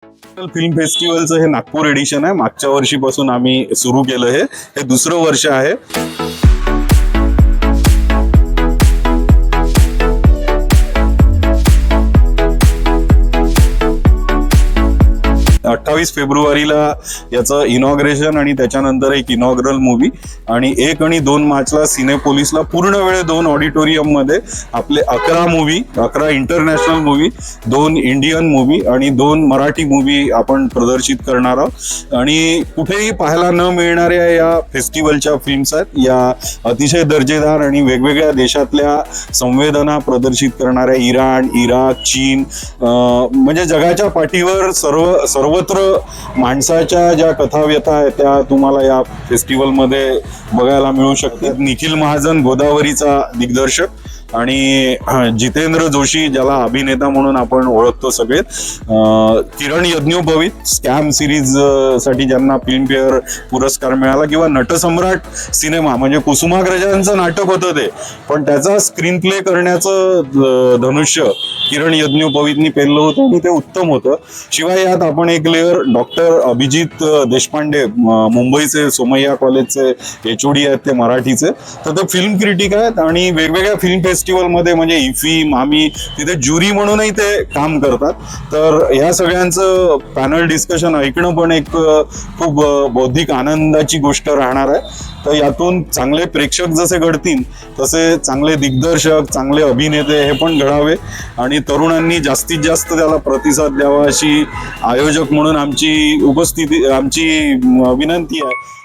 Film फेस्टिवलचं हे Nagpur addition आहे. मागच्या वर्षीपासून आम्ही सुरू केलं. हे दुसरं वर्ष आहे. 28 फेब्रुवारीला याचं इनॉग्रेशन आणि त्याच्यानंतर एक इनॉग्रल मूवी आणि 1 आणि 2 मार्चला सिनेपोलिसला पूर्ण वेळ 2 ऑडिटोरियम मध्ये आपले 11 इंटरनॅशनल मूवी, 2 इंडियन मूवी आणि 2 मराठी मूवी आपण प्रदर्शित करणार आहोत. आणि कुठेही पाहायला न मिळणाऱ्या या फेस्टिवलच्या फिल्म्स आहेत. या अतिशय दर्जेदार आणि वेगवेगळ्या देशातल्या संवेदना प्रदर्शित करणाऱ्या इराण, इराक, चीन म्हणजे जगाच्या पाठीवर सर्वत्र माणसाच्या ज्या कथाव्यथा आहेत त्या तुम्हाला या फेस्टिवलमध्ये बघायला मिळू शकतात. निखिल महाजन गोदावरीचा दिग्दर्शक आणि जितेंद्र जोशी ज्याला अभिनेता म्हणून आपण ओळखतो सगळे, किरण यज्ञोपवीत स्कॅम सिरीज साठी ज्यांना फिल्मफेअर पुरस्कार मिळाला, किंवा नटसम्राट सिनेमा म्हणजे कुसुमाग्रजांचं नाटक होतं ते, पण त्याचा स्क्रीन प्ले करण्याचं धनुष्य किरण यज्ञोपवीतनी पेललं होतं आणि ते उत्तम होतं. शिवाय यात आपण एक लेअर डॉक्टर अभिजित देशपांडे मुंबईचे सोमय्या कॉलेजचे HOD आहेत, ते मराठीचे, तर ते फिल्म क्रिटिक आहेत आणि वेगवेगळ्या फिल्म फेस्टिवलमध्ये म्हणजे इफी, मामी तिथे ज्युरी म्हणूनही ते काम करतात. तर या सगळ्यांचं पॅनल डिस्कशन ऐकणं पण एक खूप बौद्धिक आनंदाची गोष्ट राहणार आहे. तर यातून चांगले प्रेक्षक जसे घडतील तसे चांगले दिग्दर्शक, चांगले अभिनेते हे पण घडावे आणि तरुणांनी जास्तीत जास्त त्याला प्रतिसाद द्यावा अशी आयोजक म्हणून आमची विनंती आहे.